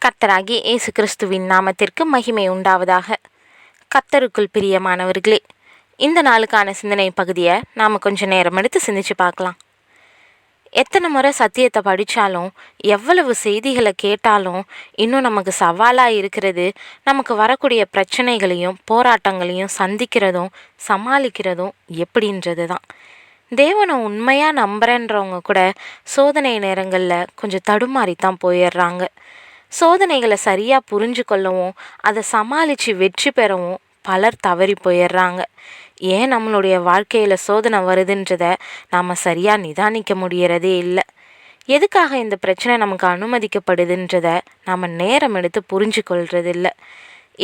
கர்த்தராகிய இயேசு கிறிஸ்துவின் நாமத்திற்கு மகிமை உண்டாவதாக. கர்த்தருக்குள் பிரியமானவர்களே, இந்த நாளுக்கான சிந்தனை பகுதியை நாம் கொஞ்சம் நேரம் எடுத்து சிந்திச்சு பார்க்கலாம். எத்தனை முறை சத்தியத்தை படித்தாலும், எவ்வளவு செய்திகளை கேட்டாலும், இன்னும் நமக்கு சவாலாக இருக்கிறது நமக்கு வரக்கூடிய பிரச்சனைகளையும் போராட்டங்களையும் சந்திக்கிறதும் சமாளிக்கிறதும் எப்படின்றது தான். தேவனை உண்மையாக நம்புறேன்றவங்க கூட சோதனை நேரங்களில் கொஞ்சம் தடுமாறித்தான் போயிடுறாங்க. சோதனைகளை சரியாக புரிஞ்சு கொள்ளவும் அதை சமாளித்து வெற்றி பெறவும் பலர் தவறி போயிடுறாங்க. ஏன் நம்மளுடைய வாழ்க்கையில் சோதனை வருதுன்றதை நாம் சரியாக நிதானிக்க முடியறதே இல்லை. எதுக்காக இந்த பிரச்சனை நமக்கு அனுமதிக்கப்படுதுன்றதை நாம் நேரம் எடுத்து புரிஞ்சு கொள்றதில்லை.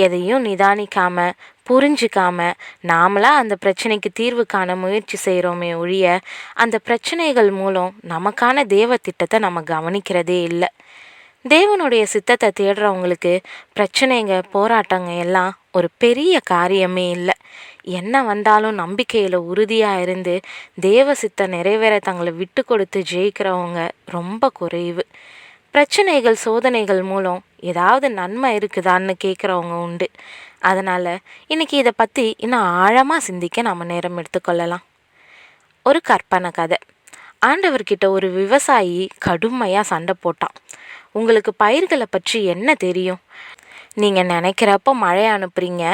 எதையும் நிதானிக்காமல் புரிஞ்சிக்காமல் நாமளாக அந்த பிரச்சனைக்கு தீர்வு காண முயற்சி செய்கிறோமே ஒழிய அந்த பிரச்சனைகள் மூலம் நமக்கான தேவ திட்டத்தை நம்ம கவனிக்கிறதே இல்லை. தேவனுடைய சித்தத்தை தேடுறவங்களுக்கு பிரச்சனைங்க போராட்டங்க எல்லாம் ஒரு பெரிய காரியமே இல்லை. என்ன வந்தாலும் நம்பிக்கையில் உறுதியாக இருந்து தேவ சித்தம் நிறைவேற தங்களை விட்டு கொடுத்து ஜெயிக்கிறவங்க ரொம்ப குறைவு. பிரச்சனைகள் சோதனைகள் மூலம் ஏதாவது நன்மை இருக்குதான்னு கேட்குறவங்க உண்டு. அதனால் இன்றைக்கி இதை பற்றி இன்னும் ஆழமாக சிந்திக்க நம்ம நேரம் எடுத்துக்கொள்ளலாம். ஒரு கற்பனை கதை. ஆண்டவர்கிட்ட ஒரு விவசாயி கடுமையாக சண்டை போட்டான். உங்களுக்கு பயிர்களை பற்றி என்ன தெரியும்? நீங்கள் நினைக்கிறப்போ மழை அனுப்புகிறீங்க,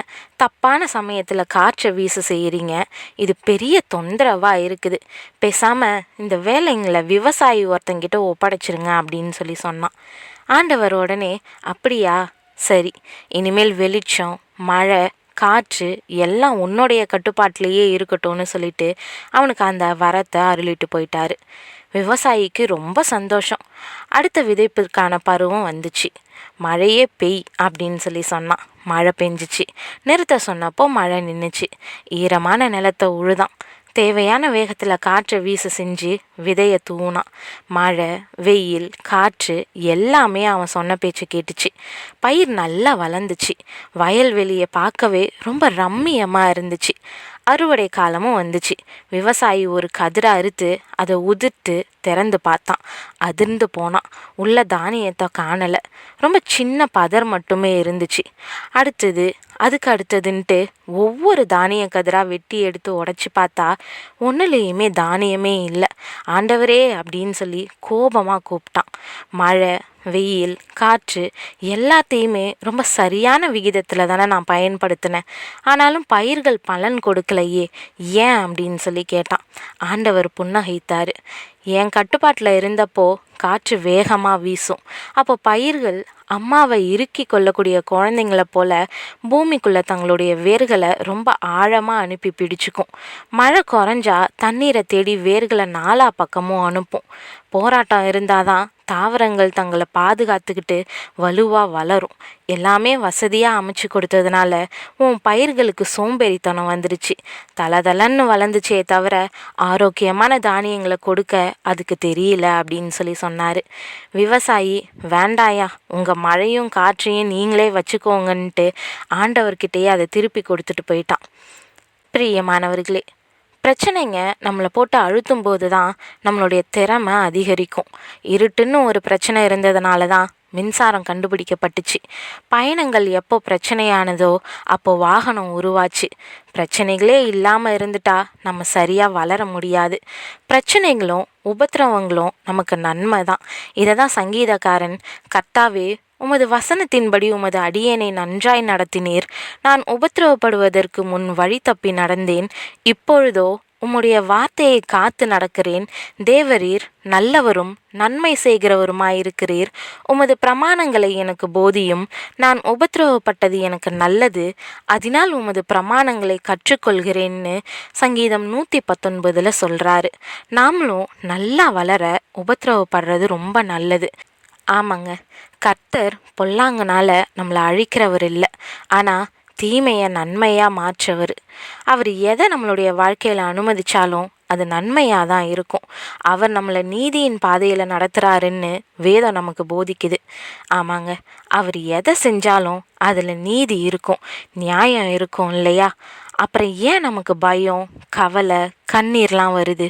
தப்பான சமயத்தில் காற்றை வீச செய்கிறீங்க, இது பெரிய தொந்தரவாக இருக்குது. பேசாமல் இந்த வேலைங்களை விவசாயி ஒருத்தங்கிட்ட ஒப்படைச்சிருங்க அப்படின்னு சொன்னான். ஆண்டவர் உடனே, அப்படியா, சரி, இனிமேல் வெளிச்சம் மழை காற்று எல்லாம் உன்னுடைய கட்டுப்பாட்டிலேயே இருக்கட்டும்னு சொல்லிட்டு அவனுக்கு அந்த வரத்தை அருளிட்டு போயிட்டாரு. விவசாயிக்கு ரொம்ப சந்தோஷம். அடுத்த விதைப்பிற்கான பருவம் வந்துச்சு. மழையே பெய் அப்படின்னு சொன்னான். மழை பெஞ்சிச்சு. நிறுத்த சொன்னப்போ மழை நின்றுச்சு. ஈரமான நிலத்தை உழுதான். தேவையான வேகத்தில் காற்றை வீச செஞ்சு விதையை தூணான். மழை வெயில் காற்று எல்லாமே அவன் சொன்ன பேச்சு கேட்டுச்சு. பயிர் நல்லா வளர்ந்துச்சு. வயல்வெளியை பார்க்கவே ரொம்ப ரம்மியமாக இருந்துச்சு. அறுவடை காலமும் வந்துச்சு. விவசாயி ஒரு கதிரை அறுத்து அதை உதிர்த்து திறந்து பார்த்தான். அதிர்ந்து போனான். உள்ள தானியத்தை காணலை. ரொம்ப சின்ன பதர் மட்டுமே இருந்துச்சு. அதுக்கு அடுத்ததுன்ட்டு ஒவ்வொரு தானிய கதிராக வெட்டி எடுத்து உடச்சி பார்த்தா ஒன்றுலேயுமே தானியமே இல்லை. ஆண்டவரே அப்படின்னு கோபமாக கூப்பிட்டான். மழை வெயில் காற்று எல்லாத்தையுமே ரொம்ப சரியான விகிதத்தில் தானே நான் பயன்படுத்தினேன். ஆனாலும் பயிர்கள் பலன் கொடுக்கலையே, ஏன் அப்படின்னு கேட்டான். ஆண்டவர் புன்னகைத்தார். என் கட்டுப்பாட்டில் இருந்தப்போ காற்று வேகமாக வீசும். அப்போ பயிர்கள் அம்மாவை இறுக்கி கொள்ளக்கூடிய குழந்தைங்கள போல பூமிக்குள்ளே தங்களுடைய வேர்களை ரொம்ப ஆழமாக அனுப்பி பிடிச்சிக்கும். மழை குறைஞ்சா தண்ணீரை தேடி வேர்களை நாலா பக்கமும் அனுப்பும். போராட்டம் இருந்தாதான் தாவரங்கள் தங்களை பாதுகாத்துக்கிட்டு வலுவாக வளரும். எல்லாமே வசதியாக அமைச்சு கொடுத்ததுனால உன் பயிர்களுக்கு சோம்பேறித்தனம் வந்துடுச்சு. தளன்னு வளர்ந்துச்சே தவிர ஆரோக்கியமான தானியங்களை கொடுக்க அதுக்கு தெரியல அப்படின்னு சொன்னார். விவசாயி, வேண்டாயா, உங்கள் மழையும் காற்றையும் நீங்களே வச்சுக்கோங்கன்ட்டு ஆண்டவர்கிட்டயே அதை திருப்பி கொடுத்துட்டு போயிட்டான். பிரியமானவர்களே, பிரச்சனைங்க நம்மளை போட்டு அழுத்தும் போது தான் நம்மளுடைய திறமை அதிகரிக்கும். இருட்டுன்னு ஒரு பிரச்சனை இருந்ததுனால தான் மின்சாரம் கண்டுபிடிக்கப்பட்டுச்சு. பயணங்கள் எப்போ பிரச்சனையானதோ அப்போ வாகனம் உருவாச்சு. பிரச்சனைகளே இல்லாமல் இருந்துட்டா நம்ம சரியாக வளர முடியாது. பிரச்சனைகளும் உபத்திரவங்களும் நமக்கு நன்மை தான். இதை தான் சங்கீதக்காரன், கர்த்தாவே உமது வசனத்தின்படி உமது அடியேனை நன்றாய் நடத்தினீர். நான் உபத்திரவப்படுவதற்கு முன் வழி தப்பி நடந்தேன். இப்பொழுதோ உம்முடைய வார்த்தையை காத்து நடக்கிறேன். தேவரீர் நல்லவரும் நன்மை செய்கிறவருமாயிருக்கிறீர். உமது பிரமாணங்களை எனக்கு போதியும். நான் உபத்திரவப்பட்டது எனக்கு நல்லது. அதனால் உமது பிரமாணங்களை கற்றுக்கொள்கிறேன்னு சங்கீதம் 119 சொல்கிறாரு. நாமளும் நல்லா வளர உபத்திரவப்படுறது ரொம்ப நல்லது. ஆமாங்க, கர்த்தர் பொல்லாங்கனால நம்மளை அழிக்கிறவர் இல்லை, ஆனால் தீமையை நன்மையாக மாற்றவர். அவர் எதை நம்மளுடைய வாழ்க்கையில் அனுமதித்தாலும் அது நன்மையாக தான் இருக்கும். அவர் நம்மளை நீதியின் பாதையில் நடத்துகிறாருன்னு வேதம் நமக்கு போதிக்குது. ஆமாங்க, அவர் எதை செஞ்சாலும் அதில் நீதி இருக்கும், நியாயம் இருக்கும் இல்லையா? அப்புறம் ஏன் நமக்கு பயம், கவலை, கண்ணீர்லாம் வருது?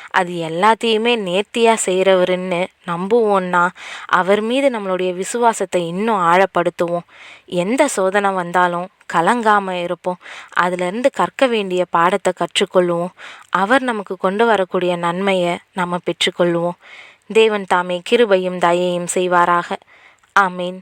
அது எல்லாத்தையுமே நேர்த்தியாக செய்கிறவருன்னு நம்புவோன்னா அவர் மீது நம்மளுடைய விசுவாசத்தை இன்னும் ஆழப்படுத்துவோம். எந்த சோதனை வந்தாலும் கலங்காமல் இருப்போம். அதிலிருந்து கற்க வேண்டிய பாடத்தை கற்றுக்கொள்வோம். அவர் நமக்கு கொண்டு வரக்கூடிய நன்மையை நம்ம பெற்றுக்கொள்வோம். தேவன் தாமே கிருபையும் தயையும் செய்வாராக. ஆமேன்.